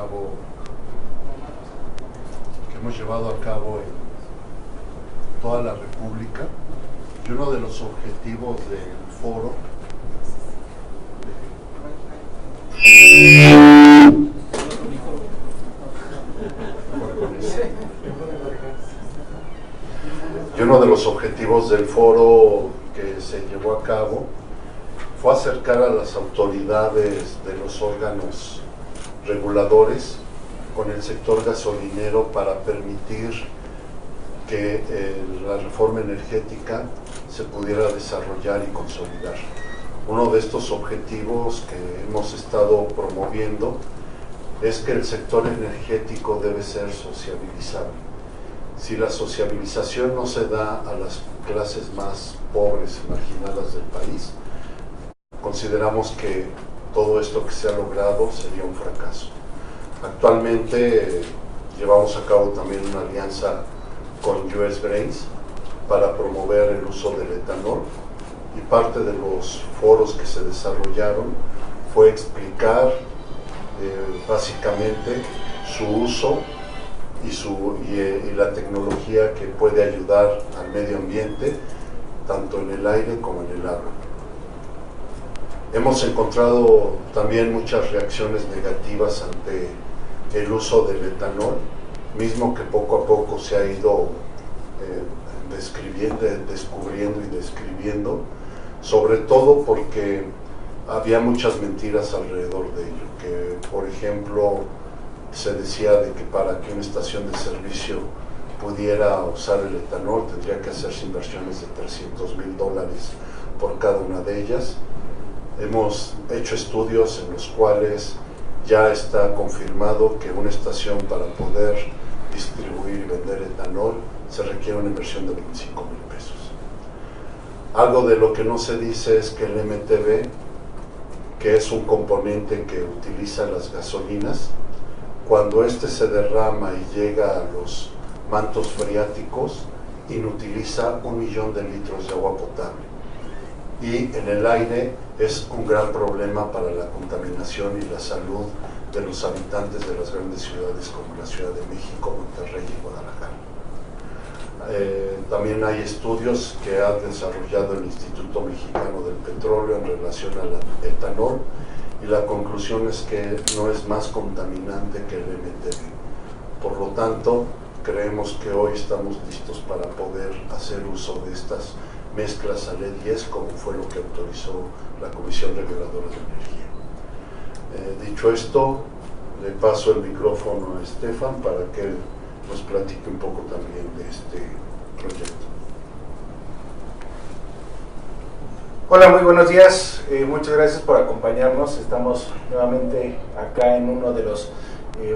cabo, que hemos llevado a cabo en toda la República, y uno de los objetivos del foro que se llevó a cabo fue acercar a las autoridades de los órganos reguladores con el sector gasolinero para permitir que la reforma energética se pudiera desarrollar y consolidar. Uno de estos objetivos que hemos estado promoviendo es que el sector energético debe ser sociabilizable. Si la sociabilización no se da a las clases más pobres y marginadas del país, consideramos que todo esto que se ha logrado sería un fracaso. Actualmente llevamos a cabo también una alianza con US Grains para promover el uso del etanol, y parte de los foros que se desarrollaron fue explicar básicamente su uso y la tecnología que puede ayudar al medio ambiente, tanto en el aire como en el agua. Hemos encontrado también muchas reacciones negativas ante el uso del etanol, mismo que poco a poco se ha ido descubriendo y describiendo, sobre todo porque había muchas mentiras alrededor de ello, que por ejemplo se decía de que para que una estación de servicio pudiera usar el etanol tendría que hacerse inversiones de $300,000 por cada una de ellas. Hemos hecho estudios en los cuales ya está confirmado que una estación, para poder distribuir y vender etanol, se requiere una inversión de $25,000 pesos. Algo de lo que no se dice es que el MTB, que es un componente que utiliza las gasolinas, cuando este se derrama y llega a los mantos freáticos, inutiliza 1 millón de litros de agua potable. Y en el aire es un gran problema para la contaminación y la salud de los habitantes de las grandes ciudades como la Ciudad de México, Monterrey y Guadalajara. También hay estudios que ha desarrollado el Instituto Mexicano del Petróleo en relación al etanol, y la conclusión es que no es más contaminante que el MTB. Por lo tanto, creemos que hoy estamos listos para poder hacer uso de estas mezclas al E10, como fue lo que autorizó la Comisión Reguladora de Energía. Dicho esto, le paso el micrófono a Estefan para que él nos platique un poco también de este proyecto. Hola, muy buenos días, muchas gracias por acompañarnos. Estamos nuevamente acá en uno de los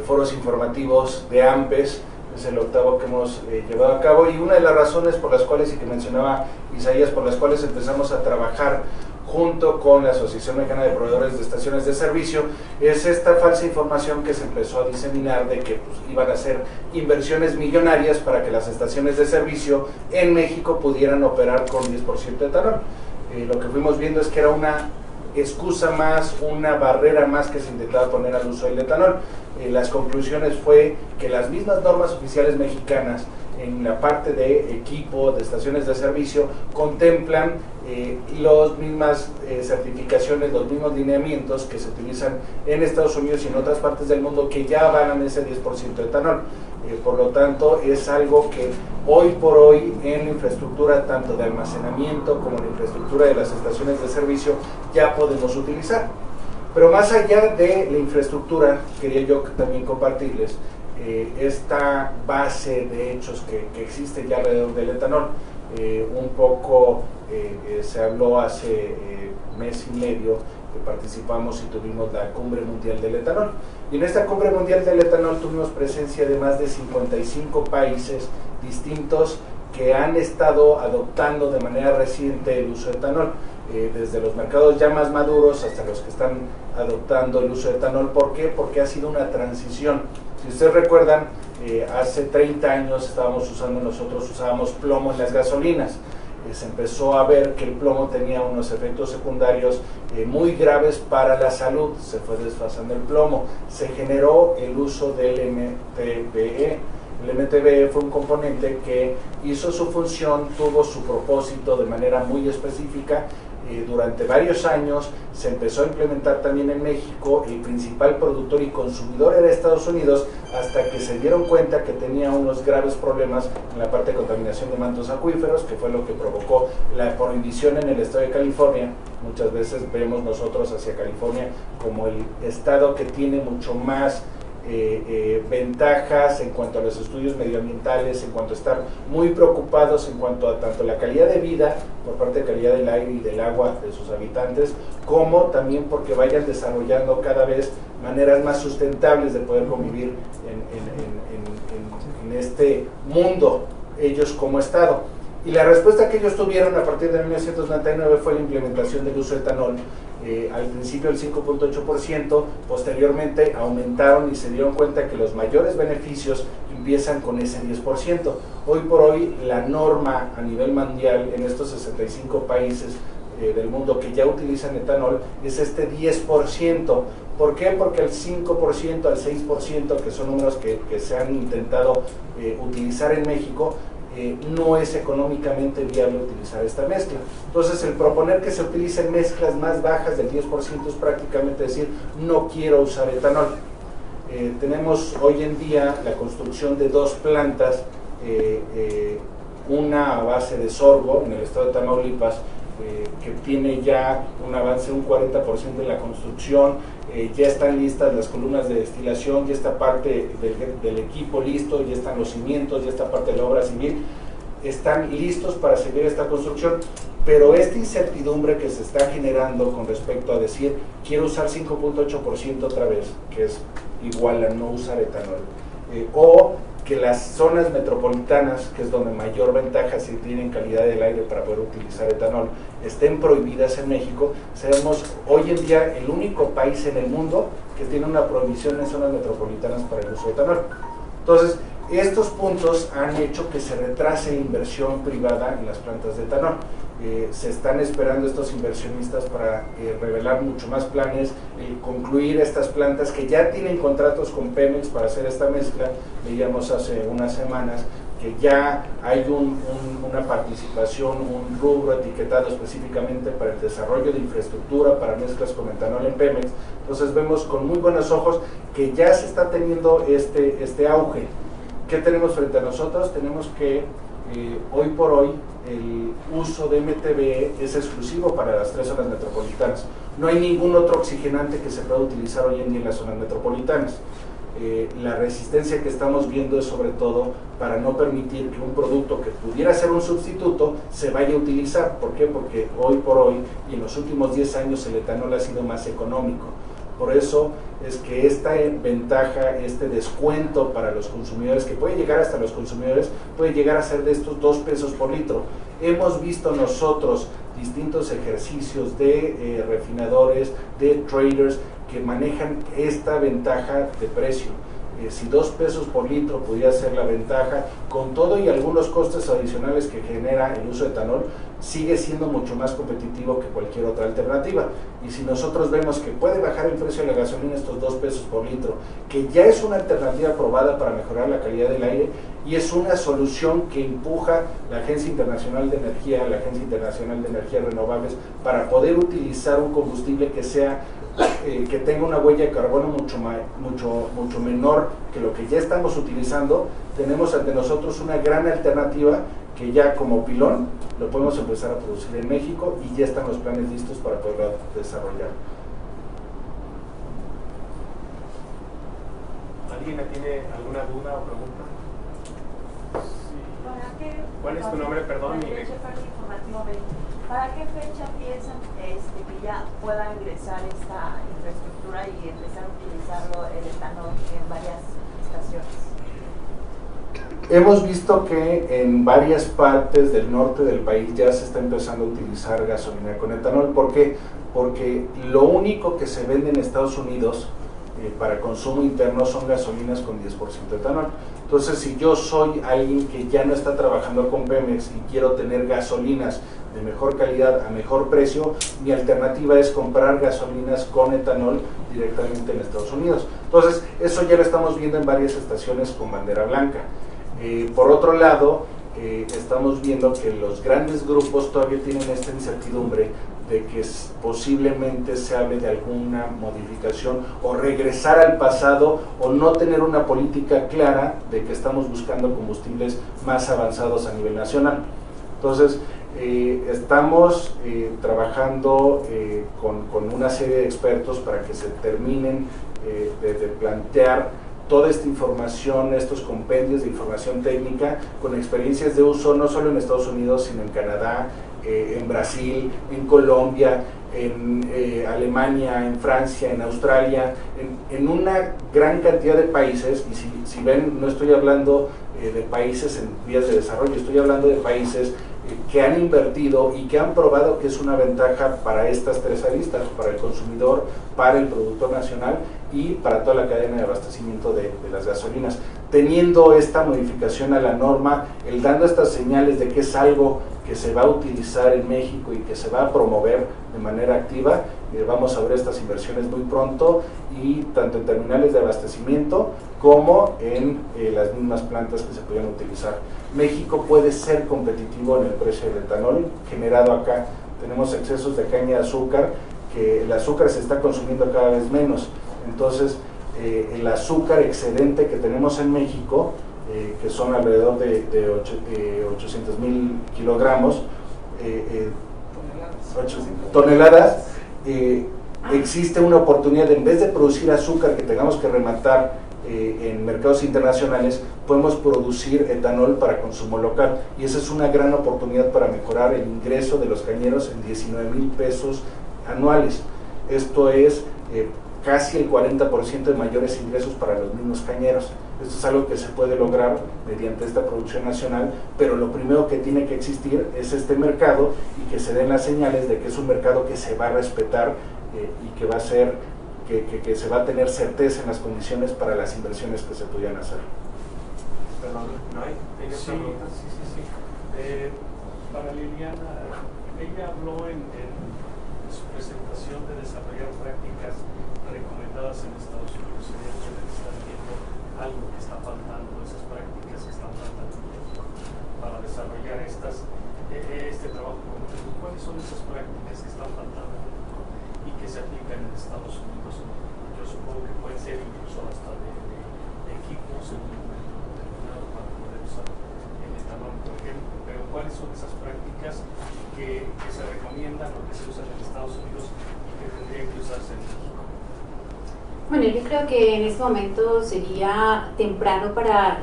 foros informativos de AMPES. Es el 8º que hemos llevado a cabo, y una de las razones por las cuales, y que mencionaba Isaías, por las cuales empezamos a trabajar junto con la Asociación Mexicana de Proveedores de Estaciones de Servicio, es esta falsa información que se empezó a diseminar de que iban a hacer inversiones millonarias para que las estaciones de servicio en México pudieran operar con 10% de etanol. Lo que fuimos viendo es que era una excusa más, una barrera más que se intentaba poner al uso del etanol. Las conclusiones fue que las mismas normas oficiales mexicanas en la parte de equipo, de estaciones de servicio, contemplan las mismas certificaciones, los mismos lineamientos que se utilizan en Estados Unidos y en otras partes del mundo, que ya avalan ese 10% de etanol. Por lo tanto, es algo que hoy por hoy en la infraestructura tanto de almacenamiento como en la infraestructura de las estaciones de servicio ya podemos utilizar. Pero más allá de la infraestructura, quería yo también compartirles esta base de hechos que existe ya alrededor del etanol. Un poco se habló hace mes y medio que participamos y tuvimos la Cumbre Mundial del Etanol. Y en esta Cumbre Mundial del Etanol tuvimos presencia de más de 55 países distintos que han estado adoptando de manera reciente el uso de etanol, desde los mercados ya más maduros hasta los que están adoptando el uso de etanol. ¿Por qué? Porque ha sido una transición. Si ustedes recuerdan, hace 30 años nosotros usábamos plomo en las gasolinas. se empezó a ver que el plomo tenía unos efectos secundarios muy graves para la salud, se fue desfasando el plomo, se generó el uso del MTBE. El MTBE fue un componente que hizo su función, tuvo su propósito de manera muy específica. Durante varios años se empezó a implementar también en México. El principal productor y consumidor era Estados Unidos, hasta que se dieron cuenta que tenía unos graves problemas en la parte de contaminación de mantos acuíferos, que fue lo que provocó la prohibición en el estado de California. Muchas veces vemos nosotros hacia California como el estado que tiene mucho más ventajas en cuanto a los estudios medioambientales, en cuanto a estar muy preocupados en cuanto a tanto la calidad de vida por parte de calidad del aire y del agua de sus habitantes, como también porque vayan desarrollando cada vez maneras más sustentables de poder convivir en este mundo, ellos como estado. Y la respuesta que ellos tuvieron a partir de 1999 fue la implementación del uso de etanol. Al principio el 5.8%, posteriormente aumentaron y se dieron cuenta que los mayores beneficios empiezan con ese 10%. Hoy por hoy la norma a nivel mundial en estos 65 países del mundo que ya utilizan etanol es este 10%. ¿Por qué? Porque al 5%, al 6%, que son números que se han intentado utilizar en México, no es económicamente viable utilizar esta mezcla. Entonces, el proponer que se utilicen mezclas más bajas del 10% es prácticamente decir, no quiero usar etanol. Tenemos hoy en día la construcción de dos plantas, una a base de sorgo en el estado de Tamaulipas, que tiene ya un avance de un 40% en la construcción. Ya están listas las columnas de destilación, ya está parte del equipo listo, ya están los cimientos, ya está parte de la obra civil, están listos para seguir esta construcción. Pero esta incertidumbre que se está generando con respecto a decir, quiero usar 5.8% otra vez, que es igual a no usar etanol, o que las zonas metropolitanas, que es donde mayor ventaja se tiene en calidad del aire para poder utilizar etanol, estén prohibidas en México. Seremos hoy en día el único país en el mundo que tiene una prohibición en zonas metropolitanas para el uso de etanol. Entonces, estos puntos han hecho que se retrase inversión privada en las plantas de etanol. Se están esperando estos inversionistas para revelar mucho más planes, concluir estas plantas que ya tienen contratos con Pemex para hacer esta mezcla. Veíamos hace unas semanas que ya hay una participación, un rubro etiquetado específicamente para el desarrollo de infraestructura para mezclas con etanol en Pemex. Entonces vemos con muy buenos ojos que ya se está teniendo este auge. ¿Qué tenemos frente a nosotros? Tenemos que hoy por hoy el uso de MTBE es exclusivo para las 3 zonas metropolitanas. No hay ningún otro oxigenante que se pueda utilizar hoy en día en las zonas metropolitanas. La resistencia que estamos viendo es sobre todo para no permitir que un producto que pudiera ser un sustituto se vaya a utilizar. ¿Por qué? Porque hoy por hoy y en los últimos 10 años el etanol ha sido más económico. Por eso es que esta ventaja, este descuento para los consumidores, que puede llegar hasta los consumidores, puede llegar a ser de estos 2 pesos por litro. Hemos visto nosotros distintos ejercicios de refinadores, de traders que manejan esta ventaja de precio. Si 2 pesos por litro pudiera ser la ventaja, con todo y algunos costes adicionales que genera el uso de etanol, sigue siendo mucho más competitivo que cualquier otra alternativa. Y si nosotros vemos que puede bajar el precio de la gasolina estos 2 pesos por litro, que ya es una alternativa probada para mejorar la calidad del aire, y es una solución que empuja la Agencia Internacional de Energía, la Agencia Internacional de Energías Renovables, para poder utilizar un combustible que sea que tenga una huella de carbono mucho menor que lo que ya estamos utilizando. Tenemos ante nosotros una gran alternativa que ya como pilón lo podemos empezar a producir en México y ya están los planes listos para poderlo desarrollar. ¿Alguien tiene alguna duda o pregunta? Sí. ¿Cuál es tu nombre, perdón? ¿Para qué fecha piensan que ya pueda ingresar esta infraestructura y empezar a utilizarlo el etanol en varias estaciones? Hemos visto que en varias partes del norte del país ya se está empezando a utilizar gasolina con etanol. ¿Por qué? Porque lo único que se vende en Estados Unidos para consumo interno son gasolinas con 10% de etanol. Entonces, si yo soy alguien que ya no está trabajando con Pemex y quiero tener gasolinas de mejor calidad a mejor precio, mi alternativa es comprar gasolinas con etanol directamente en Estados Unidos. Entonces, eso ya lo estamos viendo en varias estaciones con bandera blanca. Por otro lado, estamos viendo que los grandes grupos todavía tienen esta incertidumbre de que posiblemente se hable de alguna modificación o regresar al pasado o no tener una política clara de que estamos buscando combustibles más avanzados a nivel nacional. Entonces, estamos trabajando con una serie de expertos para que se terminen de plantear toda esta información, estos compendios de información técnica con experiencias de uso no solo en Estados Unidos, sino en Canadá, en Brasil, en Colombia, en Alemania, en Francia, en Australia, en una gran cantidad de países. Y si ven, no estoy hablando de países en vías de desarrollo, estoy hablando de países que han invertido y que han probado que es una ventaja para estas tres aristas, para el consumidor, para el productor nacional y para toda la cadena de abastecimiento de las gasolinas. Teniendo esta modificación a la norma, el dando estas señales de que es algo que se va a utilizar en México y que se va a promover de manera activa, vamos a ver estas inversiones muy pronto, y tanto en terminales de abastecimiento como en las mismas plantas que se pueden utilizar. México puede ser competitivo en el precio del etanol generado acá. Tenemos excesos de caña de azúcar, que el azúcar se está consumiendo cada vez menos. Entonces, el azúcar excedente que tenemos en México, que son alrededor de 800,000 kilogramos, toneladas, existe una oportunidad de, en vez de producir azúcar que tengamos que rematar en mercados internacionales, podemos producir etanol para consumo local, y esa es una gran oportunidad para mejorar el ingreso de los cañeros en 19,000 pesos anuales. Esto es casi el 40% de mayores ingresos para los mismos cañeros. Esto es algo que se puede lograr mediante esta producción nacional, pero lo primero que tiene que existir es este mercado, y que se den las señales de que es un mercado que se va a respetar y que va a ser, que se va a tener certeza en las condiciones para las inversiones que se pudieran hacer. Perdón, ¿no hay? Sí. Para Liliana, ella habló en su presentación de desarrollar prácticas recomendadas en Estados Unidos. Evidentemente están viendo algo que está faltando, esas prácticas que están faltando para desarrollar este trabajo conjunto. ¿Cuáles son esas prácticas que están faltando y que se aplican en Estados Unidos? Yo supongo que pueden ser incluso hasta de equipos en un momento determinado para poder usar el etanol, por ejemplo. Pero ¿cuáles son esas prácticas que se recomiendan o que se usan en Estados Unidos y que tendrían que usarse en México? Bueno, yo creo que en este momento sería temprano para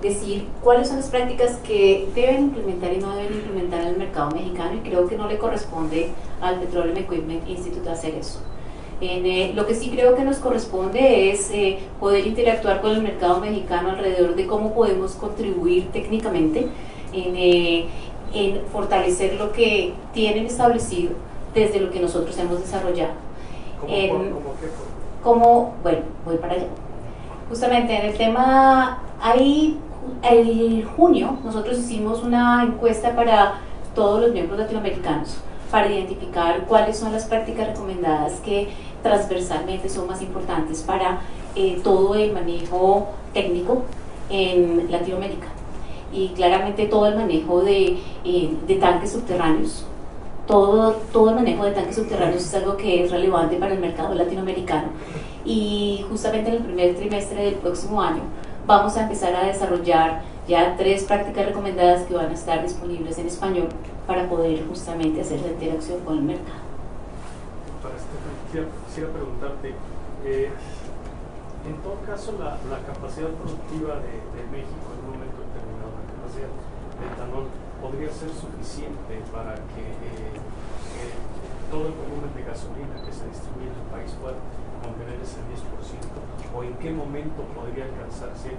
decir cuáles son las prácticas que deben implementar y no deben implementar en el mercado mexicano, y creo que no le corresponde al Petroleum Equipment Institute hacer eso. Lo que sí creo que nos corresponde es poder interactuar con el mercado mexicano alrededor de cómo podemos contribuir técnicamente en fortalecer lo que tienen establecido desde lo que nosotros hemos desarrollado. Bueno, voy para allá. Justamente en el tema, el junio nosotros hicimos una encuesta para todos los miembros latinoamericanos para identificar cuáles son las prácticas recomendadas que transversalmente son más importantes para todo el manejo técnico en Latinoamérica, y claramente todo el manejo de tanques subterráneos. Todo el manejo de tanques subterráneos es algo que es relevante para el mercado latinoamericano, y justamente en el primer trimestre del próximo año vamos a empezar a desarrollar ya 3 prácticas recomendadas que van a estar disponibles en español para poder justamente hacer la interacción con el mercado. Para quisiera preguntarte, en todo caso la capacidad productiva de México en un momento determinado, la capacidad de etanol, podría ser suficiente para que todo el volumen de gasolina que se distribuye en el país pueda mantener ese 10%, o en qué momento podría alcanzarse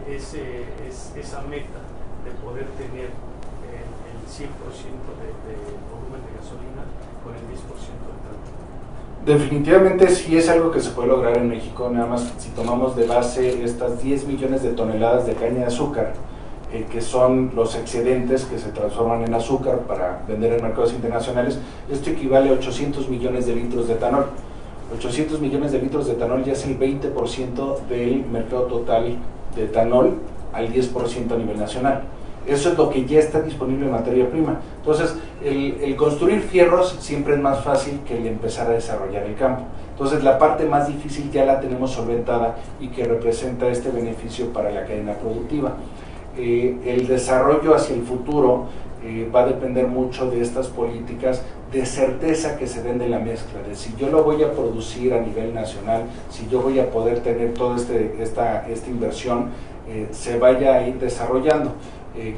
esa meta de poder tener el 100% de volumen de gasolina con el 10% de etanol. Definitivamente sí es algo que se puede lograr en México, nada más si tomamos de base estas 10 millones de toneladas de caña de azúcar, que son los excedentes que se transforman en azúcar para vender en mercados internacionales. Esto equivale a 800 millones de litros de etanol. 800 millones de litros de etanol ya es el 20% del mercado total de etanol al 10% a nivel nacional. Eso es lo que ya está disponible en materia prima. Entonces, el construir fierros siempre es más fácil que el empezar a desarrollar el campo. Entonces, la parte más difícil ya la tenemos solventada y que representa este beneficio para la cadena productiva. El desarrollo hacia el futuro va a depender mucho de estas políticas de certeza que se den de la mezcla, de si yo lo voy a producir a nivel nacional, si yo voy a poder tener toda esta inversión, se vaya a ir desarrollando.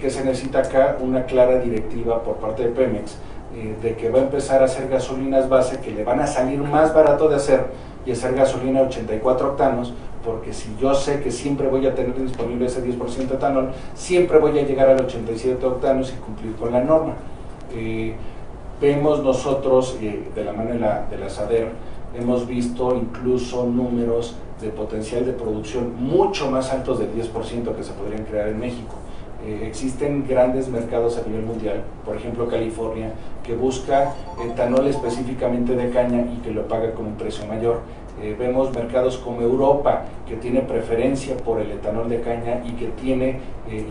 Que se necesita acá una clara directiva por parte de Pemex, de que va a empezar a hacer gasolinas base que le van a salir más barato de hacer y hacer gasolina 84 octanos, porque si yo sé que siempre voy a tener disponible ese 10% de etanol, siempre voy a llegar al 87 octanos y cumplir con la norma. Vemos nosotros, de la mano de la SADER, hemos visto incluso números de potencial de producción mucho más altos del 10% que se podrían crear en México. Existen grandes mercados a nivel mundial, por ejemplo California, que busca etanol específicamente de caña y que lo paga con un precio mayor. Vemos mercados como Europa, que tiene preferencia por el etanol de caña y que tiene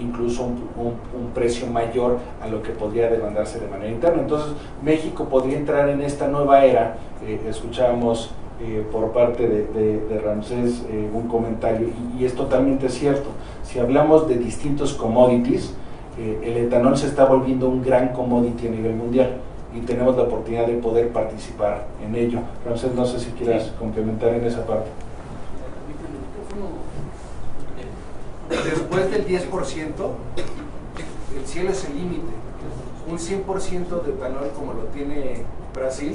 incluso un precio mayor a lo que podría demandarse de manera interna. Entonces México podría entrar en esta nueva era. Escuchábamos por parte de Ramsés un comentario, y es totalmente cierto. Si hablamos de distintos commodities, el etanol se está volviendo un gran commodity a nivel mundial y tenemos la oportunidad de poder participar en ello. Ramsés, no sé si quieras complementar en esa parte. Después del 10%, el cielo es el límite. Un 100% de etanol como lo tiene Brasil,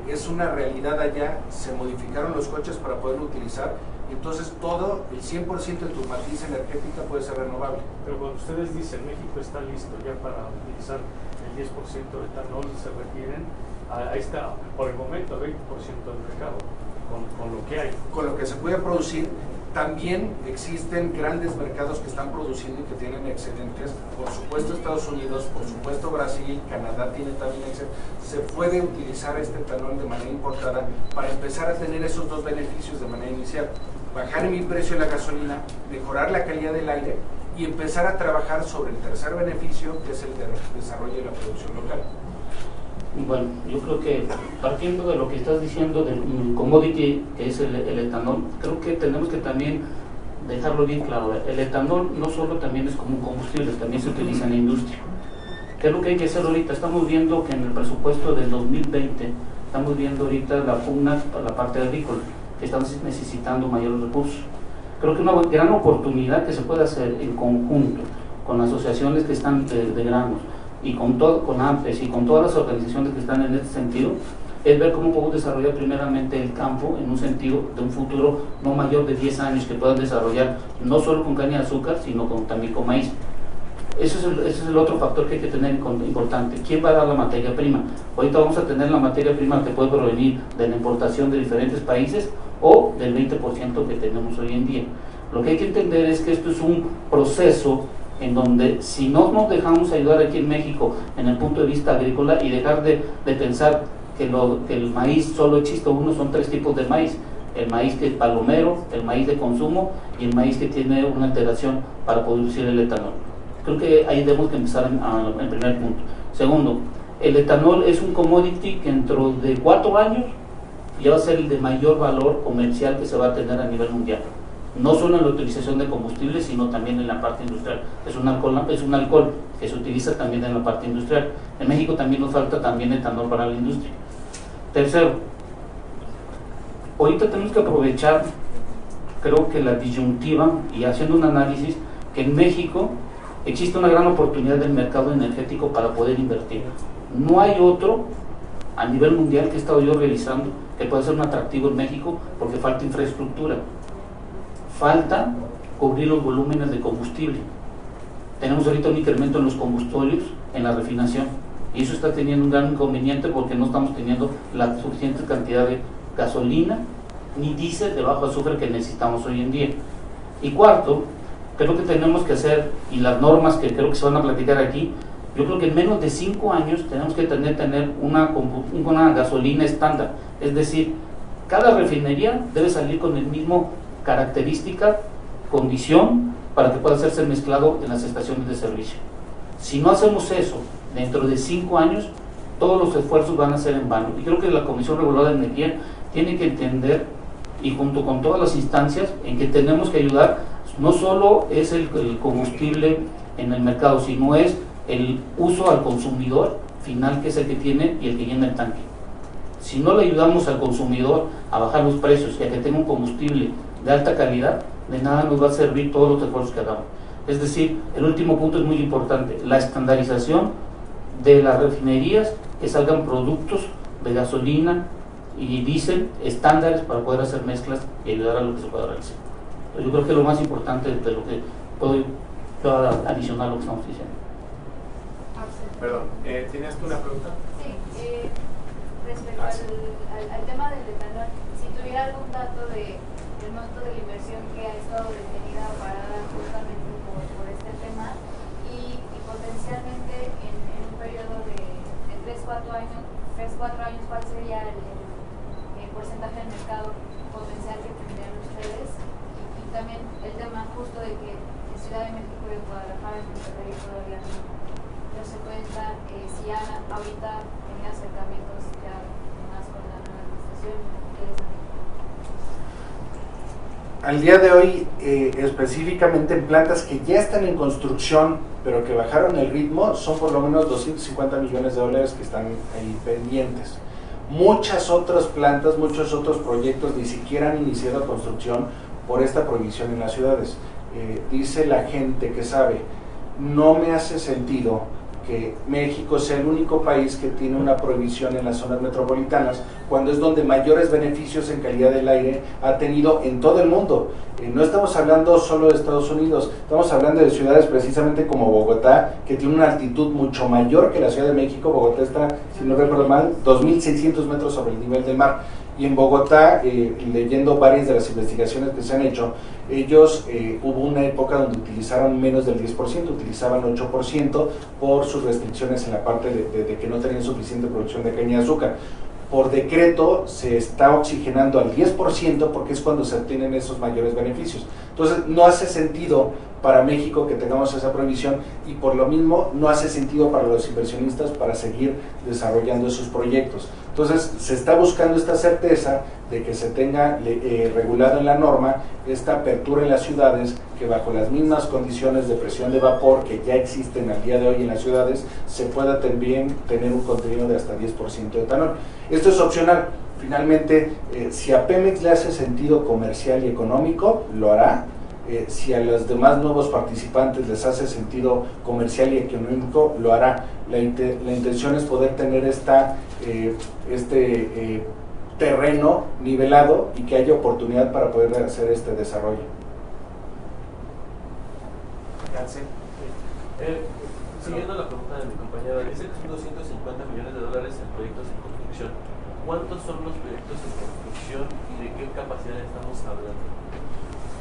es una realidad allá. Se modificaron los coches para poderlo utilizar, entonces todo el 100% de tu matriz energética puede ser renovable. Pero cuando ustedes dicen México está listo ya para utilizar el 10% de etanol, se refieren a esta, por el momento, 20% del mercado, con lo que hay. Con lo que se puede producir. También existen grandes mercados que están produciendo y que tienen excedentes. Por supuesto Estados Unidos, por supuesto Brasil, Canadá tiene también excedentes. Se puede utilizar este etanol de manera importada para empezar a tener esos dos beneficios de manera inicial. Bajar mi precio de la gasolina, mejorar la calidad del aire y empezar a trabajar sobre el tercer beneficio, que es el de desarrollo de la producción local. Bueno, yo creo que partiendo de lo que estás diciendo del commodity que es el etanol, creo que tenemos que también dejarlo bien claro. El etanol no solo también es como un combustible, también se utiliza en la industria. ¿Qué es lo que hay que hacer ahorita? Estamos viendo que en el presupuesto del 2020, estamos viendo ahorita la pugna para la parte agrícola, que estamos necesitando mayores recursos. Creo que una gran oportunidad que se puede hacer en conjunto con asociaciones que están de granos, y con AMPES y con todas las organizaciones que están en este sentido, es ver cómo podemos desarrollar primeramente el campo en un sentido de un futuro no mayor de 10 años que puedan desarrollar no solo con caña de azúcar, sino también con maíz. Ese es el otro factor que hay que tener importante. ¿Quién va a dar la materia prima? Ahorita vamos a tener la materia prima que puede provenir de la importación de diferentes países o del 20% que tenemos hoy en día. Lo que hay que entender es que esto es un proceso en donde si no nos dejamos ayudar aquí en México en el punto de vista agrícola y dejar de pensar que el maíz solo existe uno, son tres tipos de maíz: el maíz que es palomero, el maíz de consumo y el maíz que tiene una alteración para producir el etanol. Creo que ahí debemos que empezar en primer punto. Segundo, el etanol es un commodity que dentro de 4 años ya va a ser el de mayor valor comercial que se va a tener a nivel mundial. No solo en la utilización de combustibles, sino también en la parte industrial. Es un alcohol que se utiliza también en la parte industrial. En México también nos falta también etanol para la industria. Tercero, ahorita tenemos que aprovechar, creo que la disyuntiva, y haciendo un análisis, que en México existe una gran oportunidad del mercado energético para poder invertir. No hay otro a nivel mundial que he estado yo realizando que pueda ser un atractivo en México, porque falta infraestructura. Falta cubrir los volúmenes de combustible. Tenemos ahorita un incremento en los combustibles, en la refinación, y eso está teniendo un gran inconveniente porque no estamos teniendo la suficiente cantidad de gasolina ni diésel de bajo azufre que necesitamos hoy en día. Y cuarto, creo que tenemos que hacer, y las normas que creo que se van a platicar aquí, yo creo que en menos de 5 años tenemos que tener una gasolina estándar, es decir, cada refinería debe salir con el mismo característica, condición, para que pueda hacerse mezclado en las estaciones de servicio. Si no hacemos eso dentro de 5 años, todos los esfuerzos van a ser en vano. Y creo que la Comisión Reguladora de Energía tiene que entender, y junto con todas las instancias, en que tenemos que ayudar, no solo es el combustible en el mercado, sino es el uso al consumidor final, que es el que tiene y el que llena el tanque. Si no le ayudamos al consumidor a bajar los precios y a que tenga un combustible de alta calidad, de nada nos va a servir todos los esfuerzos que hagamos. Es decir, el último punto es muy importante, la estandarización de las refinerías, que salgan productos de gasolina y diésel estándares para poder hacer mezclas y ayudar a lo que se pueda realizar. Yo creo que es lo más importante de lo que puedo adicionar a lo que estamos diciendo. Perdón, ¿tenías tú una pregunta? Sí, respecto al tema del etanol, si tuviera algún dato del monto de la inversión que ha estado detenida o parada justamente por este tema y potencialmente en un periodo de 3-4 años, ¿cuál sería el porcentaje del mercado potencial que tendrían ustedes? Y también el tema justo de que en Ciudad de México y en Guadalajara, en Monterrey todavía no se cuenta, si ya ahorita tenía acercamientos ya más con la administración. Al día de hoy, específicamente en plantas que ya están en construcción, pero que bajaron el ritmo, son por lo menos 250 millones de dólares que están ahí pendientes. Muchas otras plantas, muchos otros proyectos ni siquiera han iniciado construcción por esta prohibición en las ciudades. Dice la gente que sabe, no me hace sentido que México sea el único país que tiene una prohibición en las zonas metropolitanas, cuando es donde mayores beneficios en calidad del aire ha tenido en todo el mundo. No estamos hablando solo de Estados Unidos, estamos hablando de ciudades precisamente como Bogotá, que tiene una altitud mucho mayor que la Ciudad de México. Bogotá está, si no recuerdo mal, 2.600 metros sobre el nivel del mar. Y en Bogotá, leyendo varias de las investigaciones que se han hecho, ellos hubo una época donde utilizaron menos del 10%, utilizaban 8% por sus restricciones en la parte de que no tenían suficiente producción de caña de azúcar. Por decreto se está oxigenando al 10% porque es cuando se obtienen esos mayores beneficios. Entonces no hace sentido para México que tengamos esa prohibición, y por lo mismo no hace sentido para los inversionistas para seguir desarrollando esos proyectos. Entonces se está buscando esta certeza de que se tenga regulado en la norma esta apertura en las ciudades, que bajo las mismas condiciones de presión de vapor que ya existen al día de hoy en las ciudades, se pueda también tener un contenido de hasta 10% de etanol. Esto es opcional. Finalmente, si a Pemex le hace sentido comercial y económico, lo hará. Si a los demás nuevos participantes les hace sentido comercial y económico, lo hará. La intención es poder tener este terreno nivelado y que haya oportunidad para poder hacer este desarrollo. Siguiendo la pregunta de mi compañero, dice que son 250 millones de dólares en proyectos en construcción. ¿Cuántos son los proyectos en construcción y de qué capacidad estamos hablando?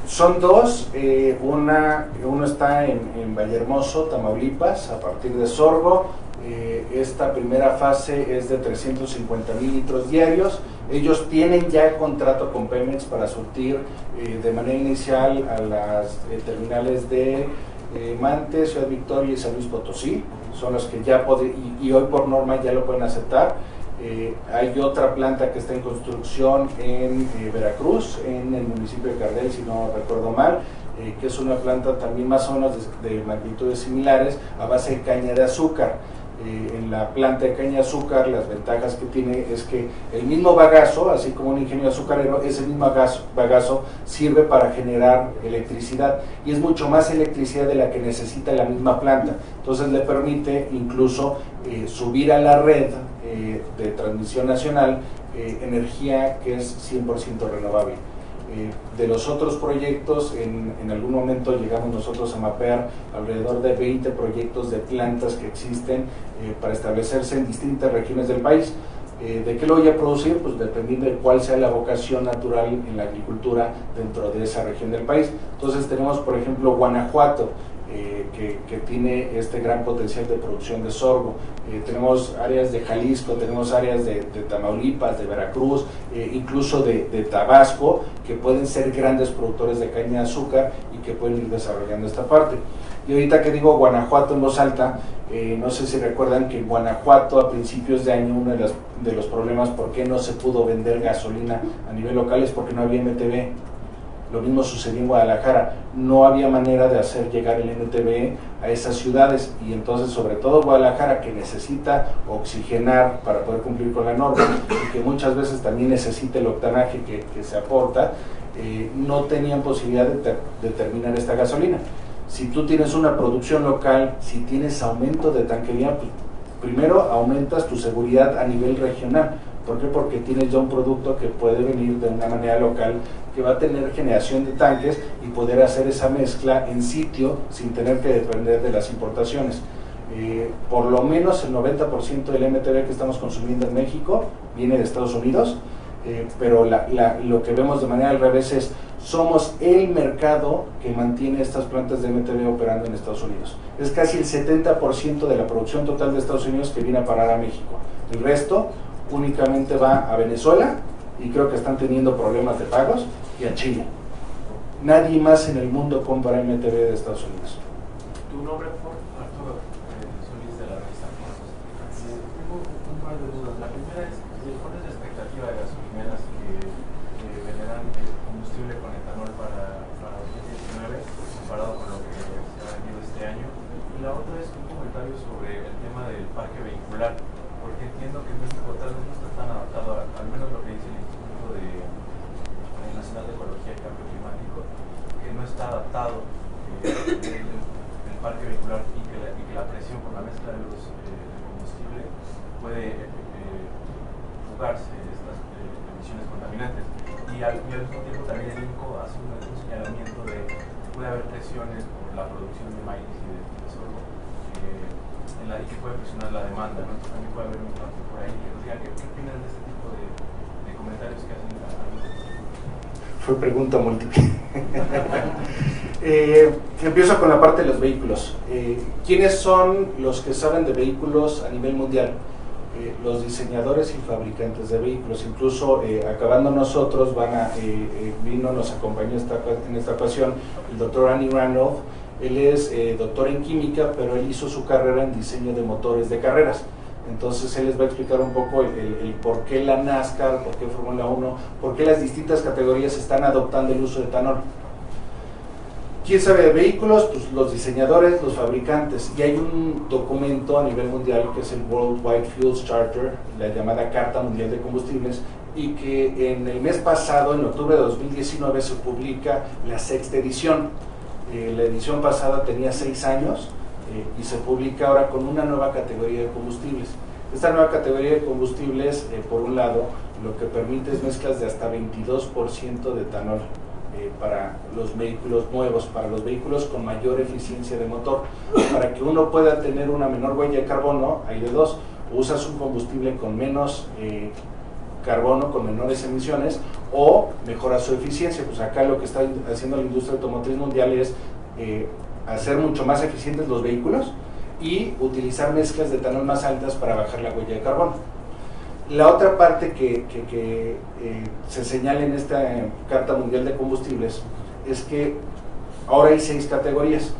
Son dos, uno está en Vallehermoso, Tamaulipas, a partir de sorgo. Esta primera fase es de 350,000 litros diarios. Ellos tienen ya contrato con Pemex para surtir de manera inicial a las terminales de Mante, Ciudad Victoria y San Luis Potosí. Son los que ya pueden, y hoy por norma ya lo pueden aceptar. Hay otra planta que está en construcción en Veracruz, en el municipio de Cardel, si no recuerdo mal, que es una planta también más o menos de magnitudes similares, a base de caña de azúcar. En la planta de caña de azúcar, las ventajas que tiene es que el mismo bagazo, así como un ingenio azucarero, ese mismo bagazo sirve para generar electricidad, y es mucho más electricidad de la que necesita la misma planta. Entonces le permite incluso subir a la red de transmisión nacional energía que es 100% renovable. De los otros proyectos, en algún momento llegamos nosotros a mapear alrededor de 20 proyectos de plantas que existen para establecerse en distintas regiones del país. ¿De qué lo voy a producir? Pues dependiendo de cuál sea la vocación natural en la agricultura dentro de esa región del país. Entonces tenemos, por ejemplo, Guanajuato, que tiene este gran potencial de producción de sorgo. Tenemos áreas de Jalisco, tenemos áreas de Tamaulipas, de Veracruz, incluso de Tabasco, que pueden ser grandes productores de caña de azúcar y que pueden ir desarrollando esta parte. Y ahorita que digo Guanajuato en voz alta, no sé si recuerdan que en Guanajuato a principios de año uno de los problemas por qué no se pudo vender gasolina a nivel local es porque no había MTB. Lo mismo sucedió en Guadalajara, no había manera de hacer llegar el MTB a esas ciudades, y entonces sobre todo Guadalajara, que necesita oxigenar para poder cumplir con la norma y que muchas veces también necesita el octanaje que se aporta, no tenían posibilidad de terminar esta gasolina. Si tú tienes una producción local, si tienes aumento de tanquería, pues, primero aumentas tu seguridad a nivel regional. ¿Por qué? Porque tienes ya un producto que puede venir de una manera local, que va a tener generación de tanques y poder hacer esa mezcla en sitio sin tener que depender de las importaciones. Por lo menos el 90% del MTB que estamos consumiendo en México viene de Estados Unidos, pero lo que vemos de manera al revés es somos el mercado que mantiene estas plantas de MTB operando en Estados Unidos. Es casi el 70% de la producción total de Estados Unidos que viene a parar a México. El resto únicamente va a Venezuela, y creo que están teniendo problemas de pagos, y a Chile. Nadie más en el mundo compra MTB de Estados Unidos. ¿Tu nombre, por Arturo Solís, de la revista Foros? Tengo un par de dudas. La primera es, ¿cuál es la expectativa de gasolineras que venderán el combustible con etanol para 2019, comparado con lo que se ha vendido este año? Y la otra es un comentario sobre el tema del parque vehicular, porque entiendo que México tal vez no está tan adaptado, al menos lo que dice el Instituto Nacional de Ecología y Cambio Climático, que no está adaptado el parque vehicular, y que la presión por la mezcla de los combustible puede fugarse estas emisiones contaminantes. Y al mismo tiempo también el INCO hace un señalamiento de que puede haber presiones por la producción de maíz y de sorgo, y que puede presionar la demanda, ¿no? Entonces también puede haber un impacto por ahí. ¿Qué opinan de este tipo de comentarios que hacen a Fue pregunta múltiple. Empiezo con la parte de los vehículos. ¿Quiénes son los que saben de vehículos a nivel mundial? Los diseñadores y fabricantes de vehículos. Incluso acabando nosotros, nos acompañó en esta ocasión el doctor Annie Randolph. Él es doctor en química, pero él hizo su carrera en diseño de motores de carreras. Entonces él les va a explicar un poco el por qué la NASCAR, por qué Fórmula 1, por qué las distintas categorías están adoptando el uso de etanol. ¿Quién sabe de vehículos? Pues los diseñadores, los fabricantes. Y hay un documento a nivel mundial que es el Worldwide Fuels Charter, la llamada Carta Mundial de Combustibles, y que en el mes pasado, en octubre de 2019, se publica la 6ª edición. La edición pasada tenía 6 años y se publica ahora con una nueva categoría de combustibles. Esta nueva categoría de combustibles, por un lado, lo que permite es mezclas de hasta 22% de etanol para los vehículos nuevos, para los vehículos con mayor eficiencia de motor. Para que uno pueda tener una menor huella de carbono, hay de dos: usas un combustible con menos carbono, con menores emisiones, o mejora su eficiencia. Pues acá lo que está haciendo la industria automotriz mundial es hacer mucho más eficientes los vehículos y utilizar mezclas de etanol más altas para bajar la huella de carbono. La otra parte que se señala en esta Carta Mundial de Combustibles es que ahora hay 6 categorías,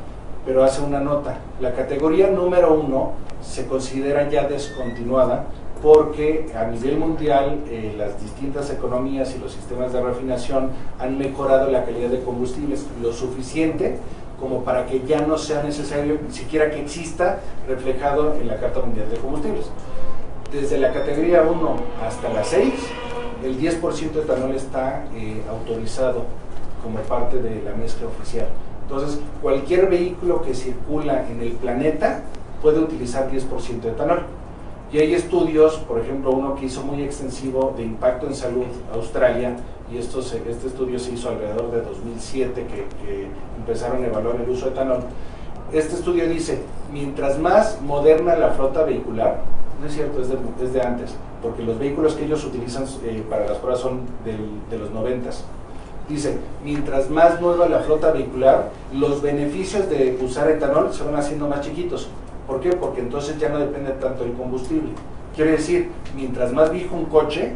pero hace una nota. La categoría número 1 se considera ya descontinuada porque a nivel mundial las distintas economías y los sistemas de refinación han mejorado la calidad de combustibles lo suficiente como para que ya no sea necesario ni siquiera que exista reflejado en la Carta Mundial de Combustibles. Desde la categoría 1 hasta la 6, el 10% de etanol está autorizado como parte de la mezcla oficial. Entonces, cualquier vehículo que circula en el planeta puede utilizar 10% de etanol. Y hay estudios, por ejemplo, uno que hizo muy extensivo de impacto en salud, Australia, y este estudio se hizo alrededor de 2007, que empezaron a evaluar el uso de etanol. Este estudio dice, mientras más moderna la flota vehicular, no es cierto, es de antes, porque los vehículos que ellos utilizan para las pruebas son de los 90s. Dice, mientras más nueva la flota vehicular, los beneficios de usar etanol se van haciendo más chiquitos. ¿Por qué? Porque entonces ya no depende tanto del combustible. Quiere decir, mientras más viejo un coche,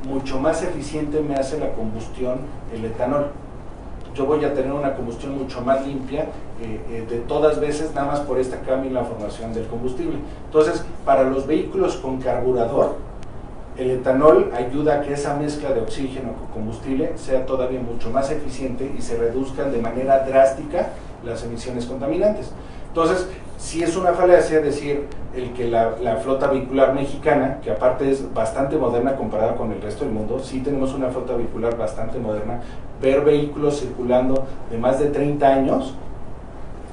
mucho más eficiente me hace la combustión el etanol. Yo voy a tener una combustión mucho más limpia de todas veces, nada más por este cambio en la formación del combustible. Entonces, para los vehículos con carburador, el etanol ayuda a que esa mezcla de oxígeno con combustible sea todavía mucho más eficiente y se reduzcan de manera drástica las emisiones contaminantes. Entonces, sí es una falacia decir el que la flota vehicular mexicana, que aparte es bastante moderna comparada con el resto del mundo, sí tenemos una flota vehicular bastante moderna, ver vehículos circulando de más de 30 años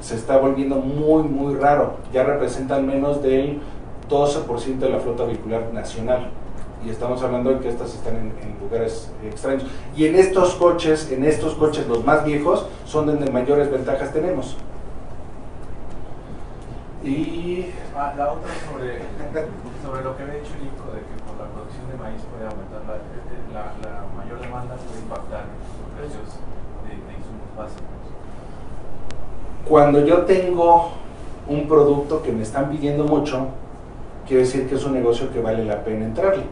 se está volviendo muy, muy raro. Ya representan menos del 12% de la flota vehicular nacional. Y estamos hablando de que estas están en lugares extraños. Y en estos coches los más viejos, son donde mayores ventajas tenemos. Y la otra sobre lo que había dicho Nico, de que por la producción de maíz puede aumentar la mayor demanda, puede impactar los precios de insumos básicos. Cuando yo tengo un producto que me están pidiendo mucho, quiere decir que es un negocio que vale la pena entrarle.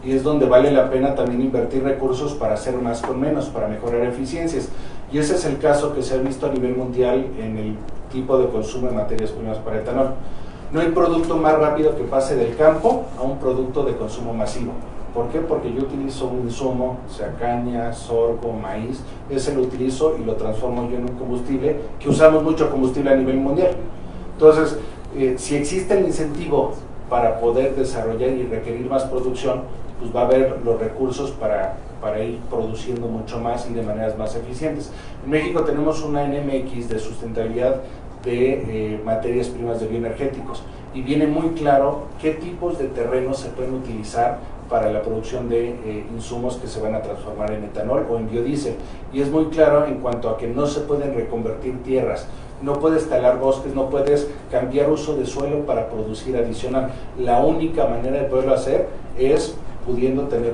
Y es donde vale la pena también invertir recursos para hacer más con menos, para mejorar eficiencias. Y ese es el caso que se ha visto a nivel mundial en el tipo de consumo de materias primas para etanol. No hay producto más rápido que pase del campo a un producto de consumo masivo. ¿Por qué? Porque yo utilizo un insumo, sea caña, sorgo, maíz, ese lo utilizo y lo transformo yo en un combustible, que usamos mucho combustible a nivel mundial. Entonces, si existe el incentivo para poder desarrollar y requerir más producción, pues va a haber los recursos para ir produciendo mucho más y de maneras más eficientes. En México tenemos una NMX de sustentabilidad de materias primas de bioenergéticos y viene muy claro qué tipos de terrenos se pueden utilizar para la producción de insumos que se van a transformar en etanol o en biodiesel. Y es muy claro en cuanto a que no se pueden reconvertir tierras, no puedes talar bosques, no puedes cambiar uso de suelo para producir adicional. La única manera de poderlo hacer es pudiendo tener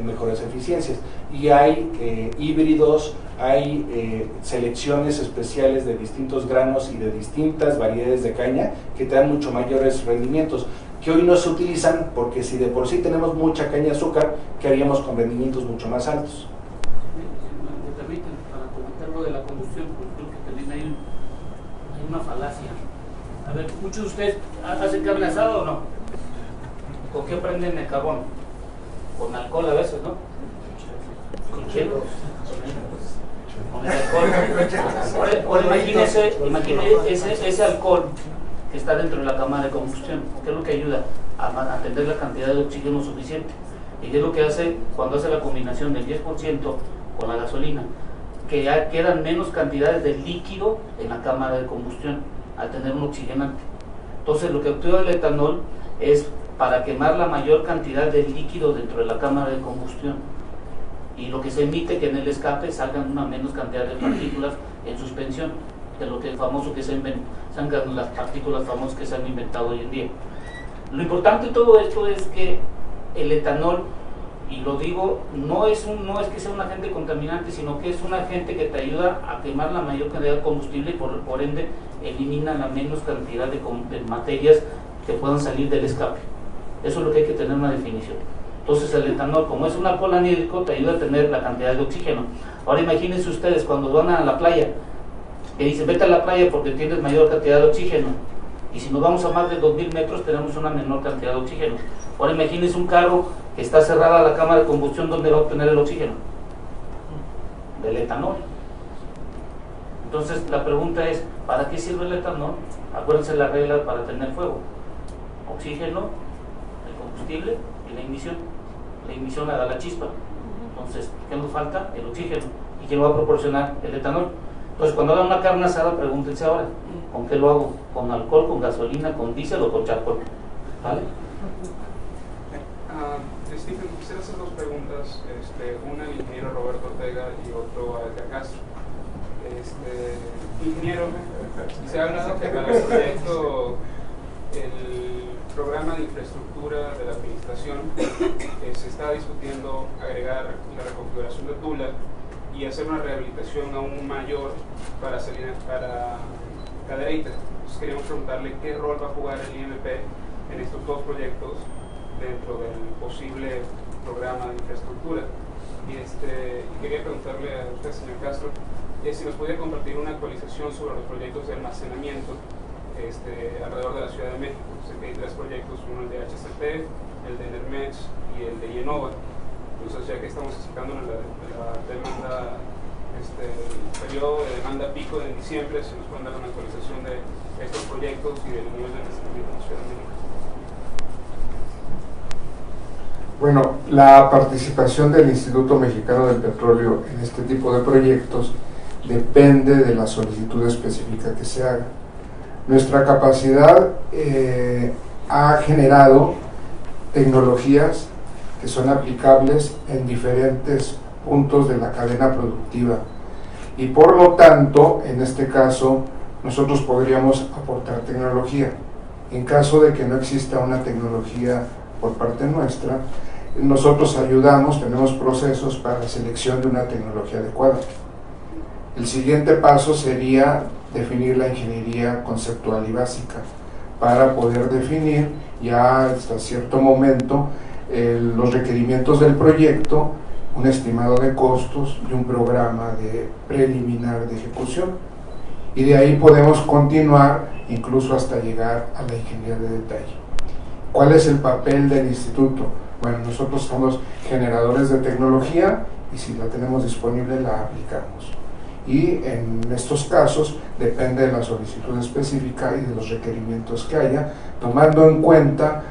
mejores eficiencias. Y hay híbridos, hay selecciones especiales de distintos granos y de distintas variedades de caña que te dan mucho mayores rendimientos, que hoy no se utilizan porque si de por sí tenemos mucha caña de azúcar, ¿qué haríamos con rendimientos mucho más altos? Me permiten, para comentar lo de la combustión, pues creo que también hay una falacia. A ver, muchos de ustedes hacen carne asada o no. ¿Con qué prenden el carbón? Con alcohol a veces, ¿no? Con chelo. Con el alcohol. Ahora imagínese ese alcohol que está dentro de la cámara de combustión, que es lo que ayuda a tener la cantidad de oxígeno suficiente. Y es lo que hace cuando hace la combinación del 10% con la gasolina, que ya quedan menos cantidades de líquido en la cámara de combustión al tener un oxigenante. Entonces lo que actúa el etanol es para quemar la mayor cantidad de líquido dentro de la cámara de combustión, y lo que se emite que en el escape salgan una menos cantidad de partículas en suspensión, de lo que famoso que salgan las partículas famosas que se han inventado hoy en día. Lo importante de todo esto es que el etanol, y lo digo, no es que sea un agente contaminante, sino que es un agente que te ayuda a quemar la mayor cantidad de combustible y por ende elimina la menos cantidad de materias que puedan salir del escape. Eso es lo que hay que tener una definición. Entonces el etanol, como es un alcohol anhídrico, te ayuda a tener la cantidad de oxígeno. Ahora imagínense ustedes cuando van a la playa, que dicen vete a la playa porque tienes mayor cantidad de oxígeno, y si nos vamos a más de 2000 metros tenemos una menor cantidad de oxígeno. Ahora imagínense un carro que está cerrada la cámara de combustión, ¿dónde va a obtener el oxígeno? Del etanol. Entonces la pregunta es, ¿para qué sirve el etanol? Acuérdense la regla para tener fuego: oxígeno, el combustible y la ignición. La ignición la da la chispa. Entonces, ¿qué nos falta? El oxígeno. ¿Y quién va a proporcionar? El etanol. Entonces, cuando hagan una carne asada, pregúntense ahora, ¿con qué lo hago? ¿Con alcohol, con gasolina, con diésel o con charcoal? ¿Vale? Stephen, quisiera hacer dos preguntas, una al ingeniero Roberto Ortega y otro a Edgar Castro. Ingeniero, se ha hablado que para el proyecto, el programa de infraestructura de la administración, se está discutiendo agregar la reconfiguración de Tula y hacer una rehabilitación aún mayor para Cadereyta. Entonces queríamos preguntarle qué rol va a jugar el IMP en estos dos proyectos dentro del posible programa de infraestructura. Y quería preguntarle a usted, señor Castro, si nos podía compartir una actualización sobre los proyectos de almacenamiento alrededor de la Ciudad de México. Sé que hay tres proyectos, uno el de HCP, el de Enermex y el de Yenova. Entonces, ya que estamos acercándonos a la demanda, el periodo de demanda pico de diciembre, si nos pueden dar una actualización de estos proyectos y del nivel de almacenamiento en la Ciudad de México. Bueno, la participación del Instituto Mexicano del Petróleo en este tipo de proyectos depende de la solicitud específica que se haga. Nuestra capacidad ha generado tecnologías que son aplicables en diferentes puntos de la cadena productiva y por lo tanto, en este caso, nosotros podríamos aportar tecnología. En caso de que no exista una tecnología por parte nuestra, nosotros ayudamos, tenemos procesos para la selección de una tecnología adecuada. El siguiente paso sería definir la ingeniería conceptual y básica para poder definir ya hasta cierto momento los requerimientos del proyecto, un estimado de costos y un programa preliminar de ejecución. Y de ahí podemos continuar incluso hasta llegar a la ingeniería de detalle. ¿Cuál es el papel del instituto? Bueno, nosotros somos generadores de tecnología y si la tenemos disponible la aplicamos. Y en estos casos depende de la solicitud específica y de los requerimientos que haya, tomando en cuenta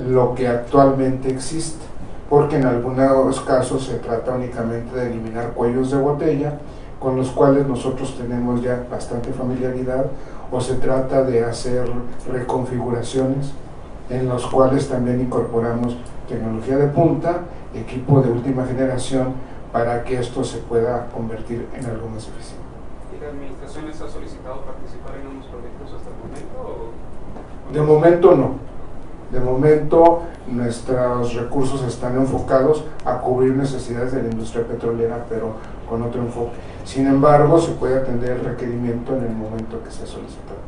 lo que actualmente existe, porque en algunos casos se trata únicamente de eliminar cuellos de botella, con los cuales nosotros tenemos ya bastante familiaridad, o se trata de hacer reconfiguraciones en los cuales también incorporamos tecnología de punta, equipo de última generación, para que esto se pueda convertir en algo más eficiente. ¿Y la administración les ha solicitado participar en unos proyectos hasta el momento? De momento no. De momento nuestros recursos están enfocados a cubrir necesidades de la industria petrolera, pero con otro enfoque. Sin embargo, se puede atender el requerimiento en el momento que sea solicitado.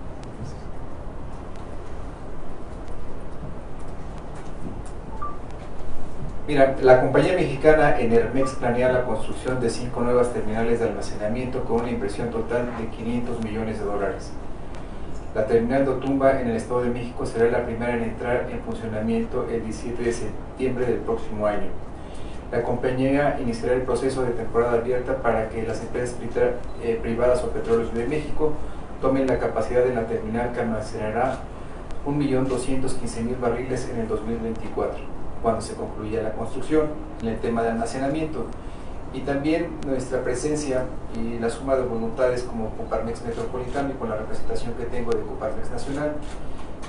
Mira, la compañía mexicana Enermex planea la construcción de 5 nuevas terminales de almacenamiento con una inversión total de $500 millones. La terminal de Otumba en el Estado de México será la primera en entrar en funcionamiento el 17 de septiembre del próximo año. La compañía iniciará el proceso de temporada abierta para que las empresas privadas o petróleos de México tomen la capacidad de la terminal, que almacenará 1.215.000 barriles en el 2024. Cuando se concluya la construcción en el tema de almacenamiento. Y también nuestra presencia y la suma de voluntades como Coparmex Metropolitano y con la representación que tengo de Coparmex Nacional